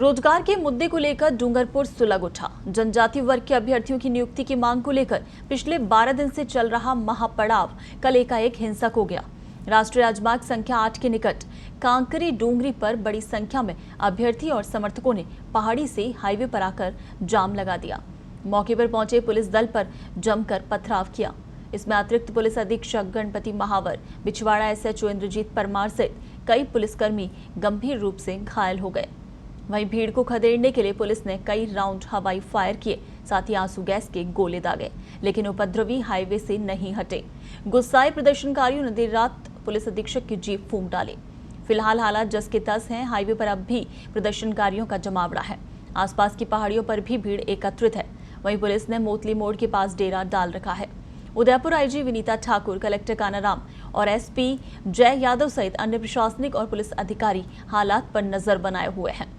रोजगार के मुद्दे को लेकर डूंगरपुर सुलग उठा। जनजातीय वर्ग के अभ्यर्थियों की नियुक्ति की मांग को लेकर पिछले 12 दिन से चल रहा महापड़ाव कल एकाएक हिंसक हो गया। राष्ट्रीय राजमार्ग संख्या 8 के निकट कांकरी डूंगरी पर बड़ी संख्या में अभ्यर्थी और समर्थकों ने पहाड़ी से हाईवे पर आकर जाम लगा दिया। मौके पर पहुंचे पुलिस दल पर जमकर पथराव किया। इसमें अतिरिक्त पुलिस अधीक्षक गणपति महावर, बिछवाड़ा एसएचओ इंद्रजीत परमार सहित कई पुलिसकर्मी गंभीर रूप से घायल हो गए। वहीं भीड़ को खदेड़ने के लिए पुलिस ने कई राउंड हवाई फायर किए, साथ ही आंसू गैस के गोले दागे, लेकिन उपद्रवी हाईवे से नहीं हटे। गुस्साए प्रदर्शनकारियों ने देर रात पुलिस अधीक्षक की जीप फूंक डाली। फिलहाल हालात जस के तस हैं। हाईवे पर अब भी प्रदर्शनकारियों का जमावड़ा है। आसपास की पहाड़ियों पर भी भीड़ एकत्रित है। वहीं पुलिस ने मोतली मोड़ के पास डेरा डाल रखा है। उदयपुर आईजी विनीता ठाकुर, कलेक्टर कानाराम और एसपी जय यादव सहित अन्य प्रशासनिक और पुलिस अधिकारी हालात पर नजर बनाए हुए हैं।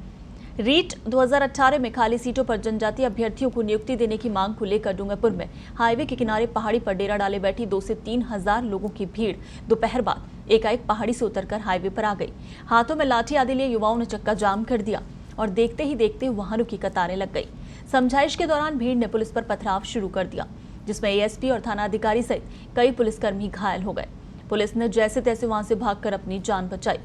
रीट 2018 में खाली सीटों पर जनजातीय अभ्यर्थियों को नियुक्ति देने की मांग को लेकर डूंगरपुर में हाईवे के किनारे पहाड़ी पर डेरा डाले बैठी 2 से 3 हजार लोगों की भीड़ दोपहर बाद एकाएक पहाड़ी से उतरकर हाईवे पर आ गई। हाथों में लाठी आदि लिए युवाओं ने चक्का जाम कर दिया और देखते ही देखते वाहनों की कतारें लग गई। समझाइश के दौरान भीड़ ने पुलिस पर पथराव शुरू कर दिया, जिसमें एएसपी और थाना अधिकारी सहित कई पुलिसकर्मी घायल हो गए। पुलिस ने जैसे तैसे वहां से भागकर अपनी जान बचाई।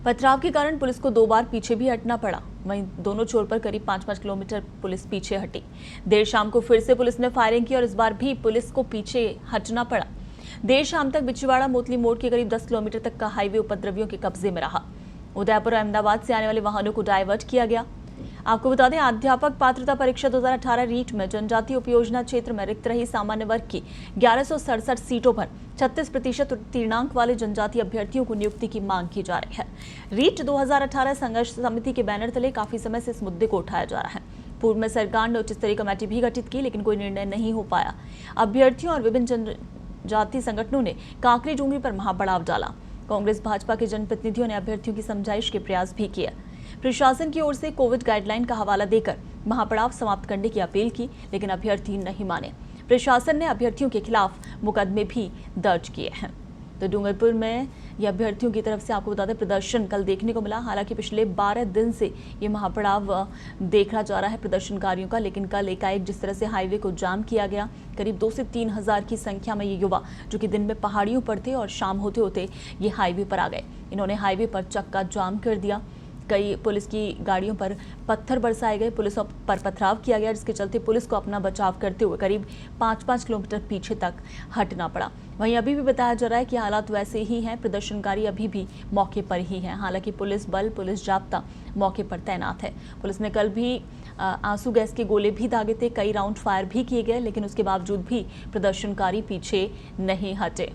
पथराव के कारण पुलिस को 2 बार पीछे भी हटना पड़ा। वहीं दोनों छोर पर करीब 5-5 किलोमीटर पुलिस पीछे हटी। देर शाम को फिर से पुलिस ने फायरिंग की और इस बार भी पुलिस को पीछे हटना पड़ा। देर शाम तक बिछवाड़ा मोतली मोड़ के करीब 10 किलोमीटर तक का हाईवे उपद्रवियों के कब्जे में रहा। उदयपुर और अहमदाबाद से आने वाले वाहनों को डायवर्ट किया गया। आपको बता दें, अध्यापक पात्रता परीक्षा 2018 रीट में जनजातीय उपयोजना क्षेत्र में रिक्त रही सामान्य वर्ग की 1167 सीटों पर 36% उत्तीर्णांक वाले जनजातीय अभ्यर्थियों को नियुक्ति की मांग की जा रही है। रीट 2018 संघर्ष समिति के बैनर तले काफी समय से इस मुद्दे को उठाया जा रहा है। पूर्व में सरकार ने उच्च स्तरीय कमेटी भी गठित की, लेकिन कोई निर्णय नहीं हो पाया। अभ्यर्थियों और विभिन्न जनजातीय संगठनों ने कांकरी डूंगरी पर महापड़ाव डाला। कांग्रेस भाजपा के जनप्रतिनिधियों ने अभ्यर्थियों की समझाइश के प्रयास भी किए। प्रशासन की ओर से कोविड गाइडलाइन का हवाला देकर महापड़ाव समाप्त करने की अपील की, लेकिन अभ्यर्थी नहीं माने। प्रशासन ने अभ्यर्थियों के खिलाफ मुकदमे भी दर्ज किए हैं। तो डूंगरपुर में ये अभ्यर्थियों की तरफ से आपको बता दें प्रदर्शन कल देखने को मिला। हालांकि पिछले 12 दिन से ये महापड़ाव देखा जा रहा है प्रदर्शनकारियों का, लेकिन कल एकाएक जिस तरह से हाईवे को जाम किया गया, करीब 2 से 3 हजार की संख्या में ये युवा जो कि दिन में पहाड़ियों पर थे और शाम होते होते ये हाईवे पर आ गए। इन्होंने हाईवे पर चक्का जाम कर दिया। कई पुलिस की गाड़ियों पर पत्थर बरसाए गए, पुलिस पर पथराव किया गया, जिसके चलते पुलिस को अपना बचाव करते हुए करीब 5-5 किलोमीटर पीछे तक हटना पड़ा। वहीं अभी भी बताया जा रहा है कि हालात वैसे ही हैं, प्रदर्शनकारी अभी भी मौके पर ही हैं। हालांकि पुलिस बल, पुलिस जाब्ता मौके पर तैनात है। पुलिस ने कल भी आंसू गैस के गोले भी दागे थे, कई राउंड फायर भी किए गए, लेकिन उसके बावजूद भी प्रदर्शनकारी पीछे नहीं हटे।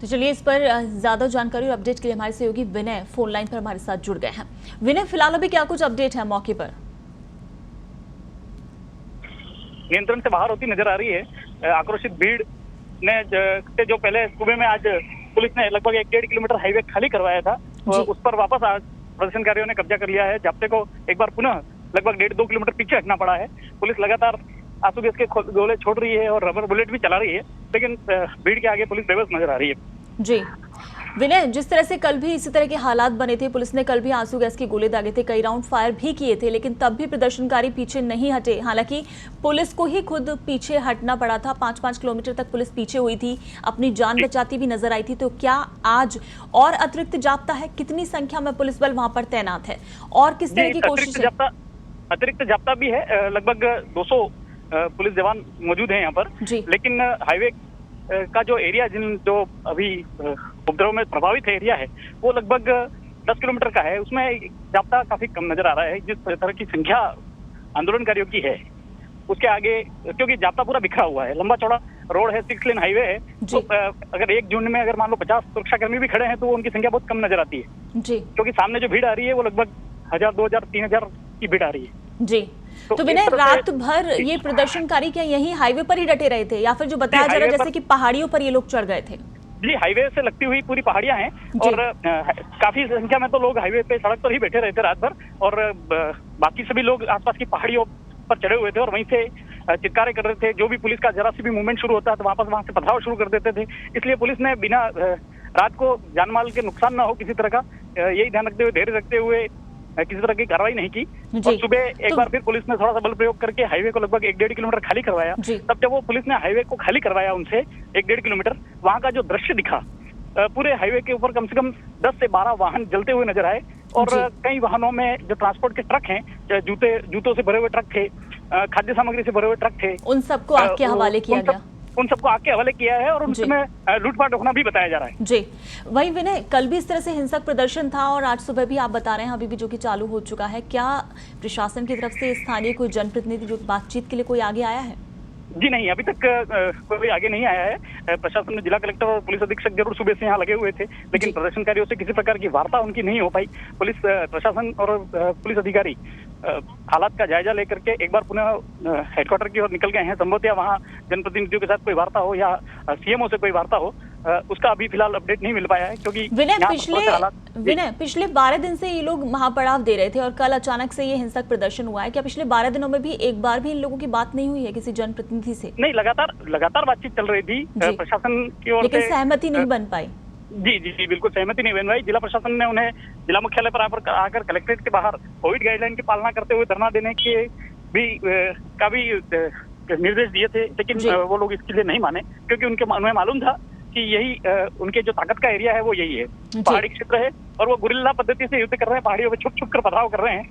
तो चलिए इस पर ज्यादा जानकारी और अपडेट के लिए हमारे सहयोगी विनय फोन लाइन पर हमारे साथ जुड़ गए हैं। विनय, फिलहाल अभी क्या कुछ अपडेट है मौके पर? नियंत्रण से बाहर होती नजर आ रही है। आक्रोशित भीड़ ने जो पहले सुबह में आज पुलिस ने लगभग 1-1.5 किलोमीटर हाईवे खाली करवाया था, उस पर वापस आज प्रदर्शनकारियों ने कब्जा कर लिया है। जाब्ते को एक बार पुनः लगभग 1.5-2 किलोमीटर पीछे हटना पड़ा है। पुलिस लगातार आंसू गैस के गोले छोड़ रही है और रबर बुलेट भी चला रही है, लेकिन भीड़ के आगे पुलिस बेबस नजर आ रही है। जी विनय, जिस तरह से कल भी इसी तरह के हालात बने थे, पुलिस ने कल भी आंसू गैस के गोले दागे थे, कई राउंड फायर भी किए थे, लेकिन तब भी प्रदर्शनकारी पीछे नहीं हटे। हालांकि पुलिस को ही खुद पीछे हटना पड़ा था। 5-5 किलोमीटर तक पुलिस पीछे हुई थी, अपनी जान बचाती भी नजर आई थी। तो क्या आज और अतिरिक्त जाब्ता है? कितनी संख्या में पुलिस बल वहां पर तैनात है और किस तरह की कोशिश है? अतिरिक्त जाब्ता भी है, लगभग 200 पुलिस जवान मौजूद हैं यहाँ पर। लेकिन हाईवे का जो एरिया जो अभी उपद्रव में प्रभावित एरिया है, वो लगभग 10 किलोमीटर का है। उसमें जाब्ता काफी कम नजर आ रहा है। जिस तरह की संख्या आंदोलनकारियों की है, उसके आगे क्योंकि जाब्ता पूरा बिखरा हुआ है, लंबा चौड़ा रोड है, 6 लेन हाईवे है, तो अगर एक झुंड में अगर मान लो 50 सुरक्षाकर्मी भी खड़े हैं तो उनकी संख्या बहुत कम नजर आती है जी, क्योंकि सामने जो भीड़ आ रही है वो लगभग 1000, 2000, 3000 की भीड़ आ रही है जी। तो विनय, रात भर ये प्रदर्शनकारी क्या यही हाईवे पर ही डटे रहे थे या फिर जो बताया जा रहा है जैसे कि पहाड़ियों पर ये लोग चढ़ गए थे? जी, हाईवे से लगती हुई पूरी पहाड़ियां हैं और काफी संख्या में तो लोग हाईवे पे सड़क पर ही बैठे रहते रात भर, और बाकी सभी लोग आसपास की पहाड़ियों पर चढ़े हुए थे और वहीं से चित्कारें कर रहे थे। जो भी पुलिस का जरा सी भी मूवमेंट शुरू होता है तो वापस वहां से पथराव शुरू कर देते थे। इसलिए पुलिस ने बिना रात को जान-माल के नुकसान ना हो किसी तरह का, यही ध्यान रखते हुए, धैर्य रखते हुए किसी तरह की कार्रवाई नहीं की। और सुबह एक बार फिर पुलिस ने थोड़ा सा बल प्रयोग करके हाईवे को लगभग 1-1.5 किलोमीटर खाली करवाया। तब जब वो पुलिस ने हाईवे को खाली करवाया उनसे 1-1.5 किलोमीटर, वहां का जो दृश्य दिखा, पूरे हाईवे के ऊपर कम से कम 10 से 12 वाहन जलते हुए नजर आए और कई वाहनों में जो ट्रांसपोर्ट के ट्रक हैं, जूतों से भरे हुए ट्रक थे, खाद्य सामग्री से भरे हुए ट्रक थे, उन सबको आग के हवाले किया गया। उन सबको आग के हवाले किया है और उनमें लूटपाट होना भी बताया जा रहा है। जी, वही विनय, कल भी इस तरह से हिंसक प्रदर्शन था और आज सुबह भी आप बता रहे हैं अभी भी जो कि चालू हो चुका है। क्या प्रशासन की तरफ से स्थानीय कोई जनप्रतिनिधि जो बातचीत के लिए कोई आगे आया है? जी नहीं, अभी तक कोई आगे नहीं आया है। प्रशासन ने, जिला कलेक्टर और पुलिस अधीक्षक जरूर सुबह से यहाँ लगे हुए थे, लेकिन प्रदर्शनकारियों से किसी प्रकार की वार्ता उनकी नहीं हो पाई। पुलिस प्रशासन और पुलिस अधिकारी हालात का जायजा लेकर के एक बार पुनः हेडक्वार्टर की ओर निकल गए हैं। संभवतः वहाँ जनप्रतिनिधियों के साथ कोई वार्ता हो या सीएमओ से कोई वार्ता हो, उसका अभी फिलहाल अपडेट नहीं मिल पाया है, क्योंकि विनय पिछले 12 दिन से ये लोग महापड़ाव दे रहे थे और कल अचानक से ये हिंसक प्रदर्शन हुआ है। क्या पिछले 12 दिनों में भी एक बार भी इन लोगों की बात नहीं हुई है किसी जनप्रतिनिधि से? नहीं, लगातार बातचीत चल रही थी प्रशासन की ओर से, लेकिन सहमति नहीं बन पाई। जी बिल्कुल सहमति नहीं बन पाई। जिला प्रशासन ने उन्हें जिला मुख्यालय पर आकर कलेक्ट्रेट के बाहर कोविड गाइडलाइन की पालना करते हुए धरना देने के भी निर्देश दिए थे, लेकिन वो लोग इसके लिए नहीं माने, क्योंकि उन्हें मालूम था कि यही उनके जो ताकत का एरिया है वो यही है, पहाड़ी क्षेत्र है और वो गुरिल्ला पद्धति से युद्ध कर रहे हैं, पहाड़ियों में छुप कर पथराव कर रहे हैं।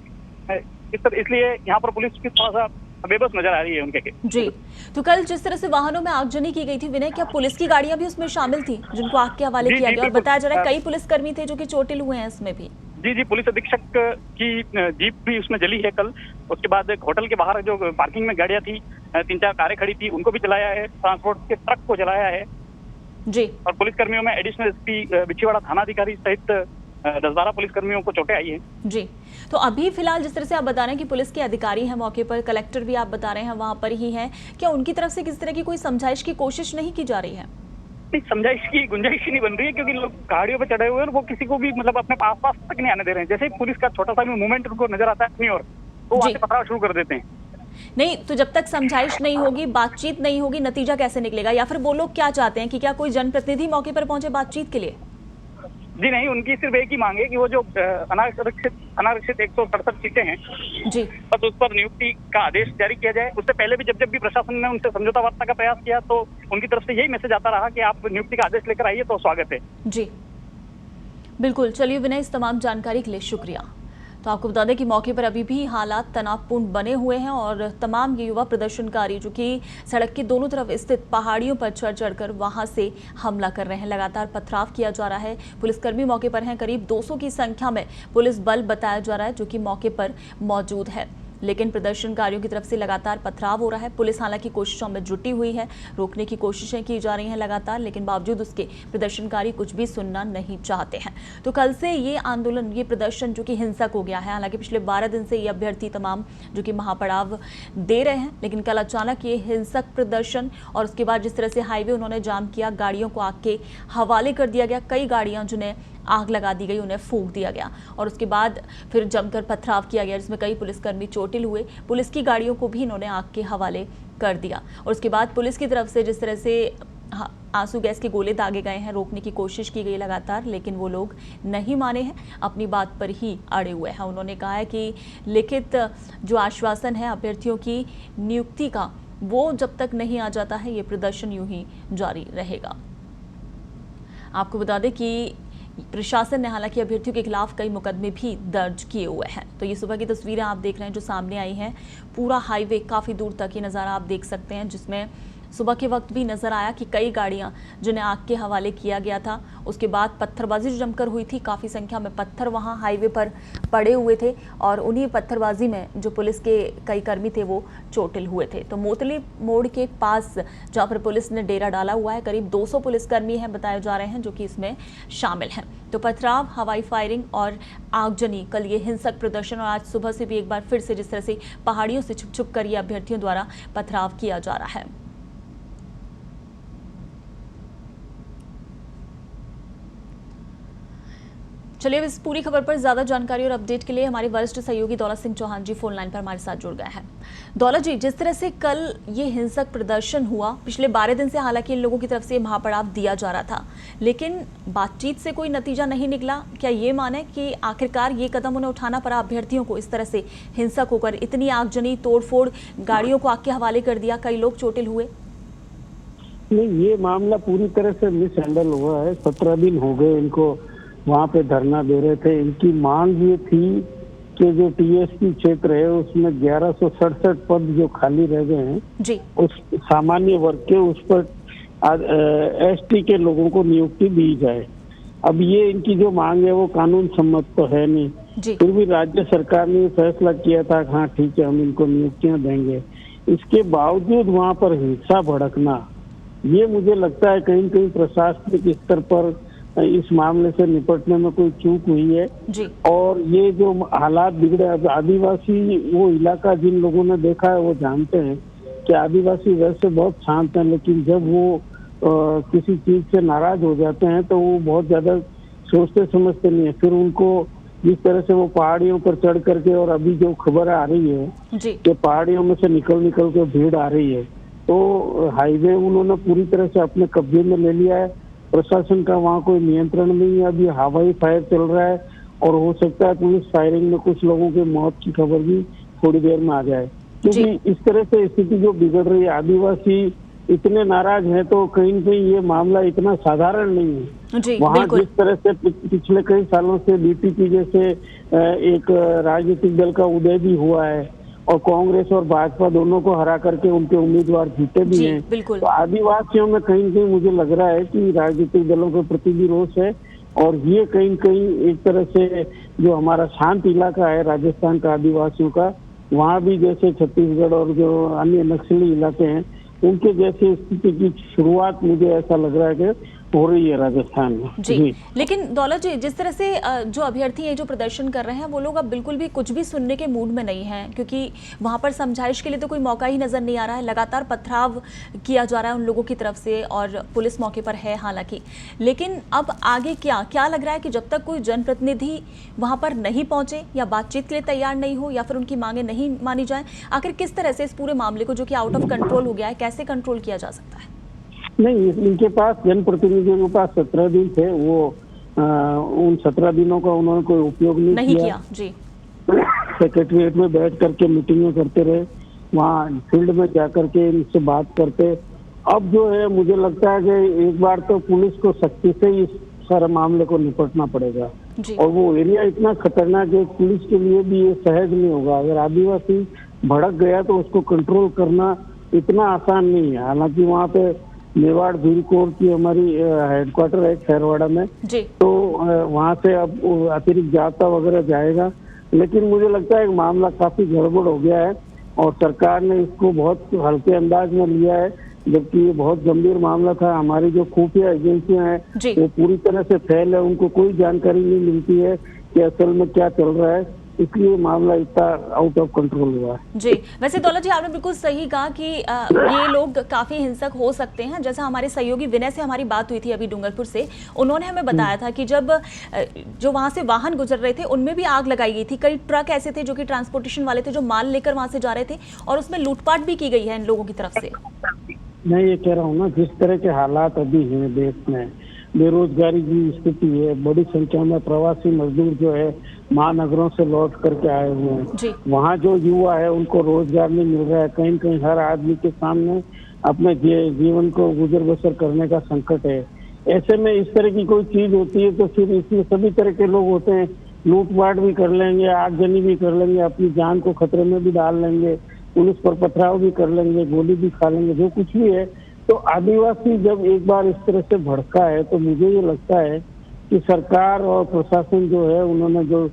इसलिए यहाँ पर पुलिस की थोड़ा सा बेबस नजर आ रही है उनके। जी, तो कल जिस तरह से वाहनों में आगजनी की गई थी विनय, क्या पुलिस की गाड़ियां भी उसमें शामिल थी जिनको आग के हवाले किया गया? और बताया जा रहा है कई पुलिसकर्मी थे जो कि चोटिल हुए हैं इसमें भी। जी, पुलिस अधीक्षक की जीप भी उसमें जली है कल। उसके बाद एक होटल के बाहर जो पार्किंग में गाड़ियां थी, 3-4 कारें खड़ी थी, उनको भी जलाया है, ट्रांसपोर्ट के ट्रक को जलाया है जी। और पुलिसकर्मियों में एडिशनल एसपी बिछीवाड़ा थानाधिकारी सहित 10-12 पुलिसकर्मियों को चोटें आई है। जी, तो अभी फिलहाल जिस तरह से आप बता रहे हैं कि पुलिस के अधिकारी हैं मौके पर, कलेक्टर भी आप बता रहे हैं वहां पर ही हैं, क्या उनकी तरफ से किसी तरह की कोई समझाइश की कोशिश नहीं की जा रही है? समझाइश की गुंजाइश ही नहीं बन रही है, क्योंकि लोग गाड़ियों पे चढ़े हुए हैं और वो किसी को भी मतलब अपने आसपास तक नहीं आने दे रहे हैं। जैसे ही पुलिस का छोटा सा भी मूवमेंट उनको नजर आता है अपनी ओर, तो वहां से पथराव शुरू कर देते हैं। नहीं, तो जब तक समझाइश नहीं होगी, बातचीत नहीं होगी, नतीजा कैसे निकलेगा? या फिर वो लोग क्या चाहते हैं कि क्या कोई जनप्रतिनिधि मौके पर पहुंचे बातचीत के लिए? जी नहीं, उनकी सिर्फ एक ही मांग है कि वो जो अनारक्षित 167 सीटें हैं जी, बस उस पर नियुक्ति का आदेश जारी किया जाए। उससे पहले भी जब भी प्रशासन ने उनसे समझौता वार्ता का प्रयास किया तो उनकी तरफ से यही मैसेज आता रहा कि आप नियुक्ति का आदेश लेकर आइए तो स्वागत है। जी बिल्कुल, चलिए विनय, इस तमाम जानकारी के लिए शुक्रिया। तो आपको बता दें कि मौके पर अभी भी हालात तनावपूर्ण बने हुए हैं और तमाम ये युवा प्रदर्शनकारी जो कि सड़क के दोनों तरफ स्थित पहाड़ियों पर चढ़कर वहां से हमला कर रहे हैं। लगातार पथराव किया जा रहा है। पुलिसकर्मी मौके पर हैं, करीब 200 की संख्या में पुलिस बल बताया जा रहा है जो कि मौके पर मौजूद है, लेकिन प्रदर्शनकारियों की तरफ से लगातार पथराव हो रहा है। पुलिस हालांकि कोशिशों में जुटी हुई है, रोकने की कोशिशें की जा रही हैं लगातार, लेकिन बावजूद उसके प्रदर्शनकारी कुछ भी सुनना नहीं चाहते हैं। तो कल से ये आंदोलन, ये प्रदर्शन जो कि हिंसक हो गया है। हालांकि पिछले 12 दिन से ये अभ्यर्थी तमाम जो कि महापड़ाव दे रहे हैं, लेकिन कल अचानक ये हिंसक प्रदर्शन और उसके बाद जिस तरह से हाईवे उन्होंने जाम किया, गाड़ियों को आग के हवाले कर दिया गया, कई गाड़ियां जिन्हें आग लगा दी गई उन्हें फूंक दिया गया और उसके बाद फिर जमकर पथराव किया गया जिसमें कई पुलिसकर्मी चोटिल हुए। पुलिस की गाड़ियों को भी इन्होंने आग के हवाले कर दिया और उसके बाद पुलिस की तरफ से जिस तरह से आंसू गैस के गोले दागे गए हैं, रोकने की कोशिश की गई लगातार, लेकिन वो लोग नहीं माने हैं, अपनी बात पर ही अड़े हुए हैं। उन्होंने कहा है कि लिखित जो आश्वासन है अभ्यर्थियों की नियुक्ति का, वो जब तक नहीं आ जाता है ये प्रदर्शन यूं ही जारी रहेगा। आपको बता दें कि प्रशासन ने हालांकि अभ्यर्थियों के खिलाफ कई मुकदमे भी दर्ज किए हुए हैं। तो ये सुबह की तस्वीरें आप देख रहे हैं जो सामने आई हैं। पूरा हाईवे काफ़ी दूर तक ये नज़ारा आप देख सकते हैं, जिसमें सुबह के वक्त भी नजर आया कि कई गाड़ियां जिन्हें आग के हवाले किया गया था। उसके बाद पत्थरबाजी जो जमकर हुई थी, काफ़ी संख्या में पत्थर वहां हाईवे पर पड़े हुए थे और उन्हीं पत्थरबाजी में जो पुलिस के कई कर्मी थे वो चोटिल हुए थे। तो मोतली मोड़ के पास जहाँ पर पुलिस ने डेरा डाला हुआ है, करीब 200 पुलिसकर्मी हैं बताए जा रहे हैं जो कि इसमें शामिल हैं। तो पथराव, हवाई फायरिंग और आगजनी, कल ये हिंसक प्रदर्शन और आज सुबह से भी एक बार फिर से जिस तरह से पहाड़ियों से छुप छुप कर ये अभ्यर्थियों द्वारा पथराव किया जा रहा है। चलिए इस पूरी खबर पर ज्यादा जानकारी और अपडेट के लिए हमारे वरिष्ठ सहयोगी दौलत सिंह चौहान जी फोन लाइन पर हमारे साथ जुड़ गए हैं। दौलत जी, जिस तरह से कल ये हिंसक प्रदर्शन हुआ, पिछले 12 दिन से हालांकि इन लोगों की तरफ से महापड़ाव दिया जा रहा था, लेकिन बातचीत से कोई नतीजा नहीं निकला। क्या ये माने कि आखिरकार ये कदम उन्हें उठाना पड़ा अभ्यर्थियों को, इस तरह से हिंसक होकर इतनी आगजनी, तोड़फोड़, गाड़ियों को आग के हवाले कर दिया, कई लोग चोटिल हुए? नहीं, ये मामला पूरी तरह से मिस हैंडल हुआ है। 17 दिन हो गए इनको वहाँ पे धरना दे रहे थे। इनकी मांग ये थी कि जो टीएसपी क्षेत्र है उसमें 1167 पद जो खाली रह गए हैं जी, उस सामान्य वर्ग के उस पर एसटी के लोगों को नियुक्ति दी जाए। अब ये इनकी जो मांग है वो कानून सम्मत तो है नहीं, फिर भी राज्य सरकार ने फैसला किया था हाँ ठीक है हम इनको नियुक्तियां देंगे। इसके बावजूद वहाँ पर हिंसा भड़कना, ये मुझे लगता है कहीं कहीं प्रशासनिक स्तर पर इस मामले से निपटने में कोई चूक हुई है जी। और ये जो हालात बिगड़े, अब आदिवासी वो इलाका जिन लोगों ने देखा है वो जानते हैं कि आदिवासी वैसे बहुत शांत हैं, लेकिन जब वो किसी चीज से नाराज हो जाते हैं तो वो बहुत ज्यादा सोचते समझते नहीं है। फिर उनको जिस तरह से वो पहाड़ियों पर चढ़ करके, और अभी जो खबर आ रही है कि पहाड़ियों में से निकल के भीड़ आ रही है, तो हाईवे उन्होंने पूरी तरह से अपने कब्जे में ले लिया है। प्रशासन का वहाँ कोई नियंत्रण नहीं है। अभी हवाई फायर चल रहा है और हो सकता है पुलिस फायरिंग में कुछ लोगों की मौत की खबर भी थोड़ी देर में आ जाए, क्योंकि इस तरह से स्थिति जो बिगड़ रही है, आदिवासी इतने नाराज हैं तो कहीं न कहीं ये मामला इतना साधारण नहीं है। वहाँ जिस तरह से पिछले कई सालों से बीटीपी जैसे एक राजनीतिक दल का उदय भी हुआ है और कांग्रेस और भाजपा दोनों को हरा करके उनके उम्मीदवार जीते भी हैं, तो आदिवासियों में कहीं न कहीं मुझे लग रहा है कि राजनीतिक दलों के प्रति भी रोष है। और ये कहीं न कहीं एक तरह से जो हमारा शांत इलाका है राजस्थान का आदिवासियों का, वहाँ भी जैसे छत्तीसगढ़ और जो अन्य नक्सली इलाके हैं उनके जैसी स्थिति की शुरुआत मुझे ऐसा लग रहा है कि हो रही है राजस्थान में। जी। लेकिन दौलत जी, जिस तरह से जो अभ्यर्थी हैं जो प्रदर्शन कर रहे हैं वो लोग अब बिल्कुल भी कुछ भी सुनने के मूड में नहीं हैं, क्योंकि वहां पर समझाइश के लिए तो कोई मौका ही नजर नहीं आ रहा है। लगातार पथराव किया जा रहा है उन लोगों की तरफ से और पुलिस मौके पर है हालांकि, लेकिन अब आगे क्या लग रहा है कि जब तक कोई जनप्रतिनिधि वहां पर नहीं पहुंचे या बातचीत के लिए तैयार नहीं हो या फिर उनकी मांगे नहीं मानी जाए, आखिर किस तरह से इस पूरे मामले को जो कि आउट ऑफ कंट्रोल हो गया है कैसे कंट्रोल किया जा सकता है? नहीं, इनके पास जनप्रतिनिधियों के पास 17 दिन थे, वो उन 17 दिनों का उन्होंने कोई उपयोग नहीं किया। जी। सेक्रेटरीट में बैठ करके मीटिंगें करते रहे, वहाँ फील्ड में जा करके इनसे बात करते। अब जो है मुझे लगता है कि एक बार तो पुलिस को सख्ती से इस सारे मामले को निपटना पड़ेगा और वो एरिया इतना खतरनाक है पुलिस के लिए भी ये सहज नहीं होगा। अगर आदिवासी भड़क गया तो उसको कंट्रोल करना इतना आसान नहीं है। हालांकि वहाँ पे मेवाड़ झील कोर की हमारी हेडक्वार्टर है खैरवाड़ा में, तो वहाँ से अब अतिरिक्त जाब्ता वगैरह जाएगा, लेकिन मुझे लगता है कि मामला काफी गड़बड़ हो गया है और सरकार ने इसको बहुत हल्के अंदाज में लिया है, जबकि ये बहुत गंभीर मामला था। हमारी जो खुफिया एजेंसियां हैं वो पूरी तरह से फेल है, उनको कोई जानकारी नहीं मिलती है कि असल में क्या चल रहा है, इसलिए मामला इतना आउट ऑफ कंट्रोल हुआ है। जी, वैसे दौलत जी आपने बिल्कुल सही कहा कि ये लोग काफी हिंसक हो सकते हैं। जैसा हमारे सहयोगी विनय से हमारी बात हुई थी अभी डूंगरपुर से, उन्होंने हमें बताया था कि जब जो वहां से वाहन गुजर रहे थे उनमें भी आग लगाई गई थी। कई ट्रक ऐसे थे जो कि ट्रांसपोर्टेशन वाले थे जो माल लेकर वहां से जा रहे थे और उसमें लूटपाट भी की गई है इन लोगों की तरफ से। मैं ये कह रहा हूँ ना, जिस तरह के हालात अभी हैं देश में, बेरोजगारी की स्थिति है, बड़ी संख्या में प्रवासी मजदूर जो है महानगरों से लौट करके आए हुए हैं, वहाँ जो युवा है उनको रोजगार नहीं मिल रहा है। कहीं कहीं हर आदमी के सामने अपने जीवन को गुजर बसर करने का संकट है। ऐसे में इस तरह की कोई चीज होती है तो फिर इसमें सभी तरह के लोग होते हैं, लूटपाट भी कर लेंगे, आगजनी भी कर लेंगे, अपनी जान को खतरे में भी डाल लेंगे, पुलिस पर पथराव भी कर लेंगे, गोली भी खा लेंगे, जो कुछ भी है। तो आदिवासी जब एक बार इस तरह से भड़का है तो मुझे ये लगता है कि सरकार और प्रशासन जो है उन्होंने जो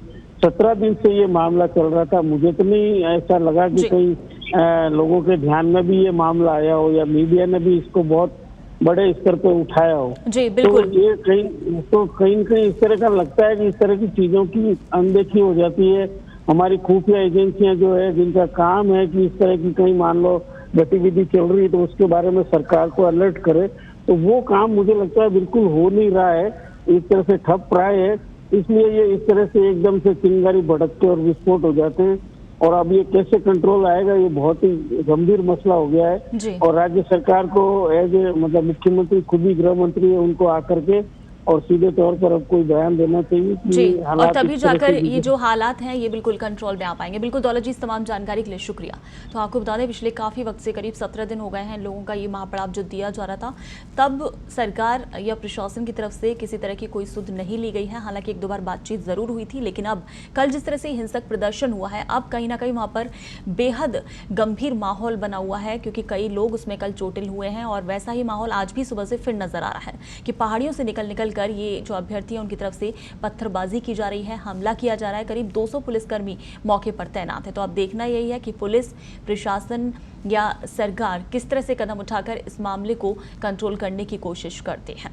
17 दिन से ये मामला चल रहा था, मुझे तो नहीं ऐसा लगा कि कई लोगों के ध्यान में भी ये मामला आया हो या मीडिया ने भी इसको बहुत बड़े स्तर पर उठाया हो। जी, बिल्कुल। तो ये कहीं कहीं इस तरह का लगता है कि इस तरह की चीजों की अनदेखी हो जाती है। हमारी खुफिया एजेंसियां जो है जिनका काम है कि इस तरह की कहीं मान लो गतिविधि चल रही है तो उसके बारे में सरकार को अलर्ट करे, तो वो काम मुझे लगता है बिल्कुल हो नहीं रहा है, एक तरह से ठप प्राय है। इसलिए ये इस तरह से एकदम से चिंगारी भड़कते और विस्फोट हो जाते हैं। और अब ये कैसे कंट्रोल आएगा, ये बहुत ही गंभीर मसला हो गया है। और राज्य सरकार को एज ए मतलब मुख्यमंत्री खुद ही गृह मंत्री है, उनको आकर के और सीधे तौर पर अब कोई बयान देना चाहिए कि जी, और तभी इस तरह जाकर से ये जो हालात हैं ये बिल्कुल कंट्रोल में आ पाएंगे। बिल्कुल दौलत जी, इस तमाम जानकारी के लिए शुक्रिया। तो आपको बता दें, पिछले काफ़ी वक्त से करीब 17 दिन हो गए हैं लोगों का ये महापड़ाव जो दिया जा रहा था, तब सरकार या प्रशासन की तरफ से किसी तरह की कोई सुध नहीं ली गई है। हालांकि एक दो बार बातचीत ज़रूर हुई थी, लेकिन अब कल जिस तरह से हिंसक प्रदर्शन हुआ है, अब कहीं ना कहीं वहाँ पर बेहद गंभीर माहौल बना हुआ है, क्योंकि कई लोग उसमें कल चोटिल हुए हैं। और वैसा ही माहौल आज भी सुबह से फिर नजर आ रहा है कि पहाड़ियों से निकल कर ये जो अभ्यर्थी हैं उनकी तरफ से पत्थरबाजी की जा रही है, हमला किया जा रहा है। करीब 200 पुलिसकर्मी मौके पर तैनात है। तो अब देखना यही है कि पुलिस प्रशासन या सरकार किस तरह से कदम उठाकर इस मामले को कंट्रोल करने की कोशिश करते हैं।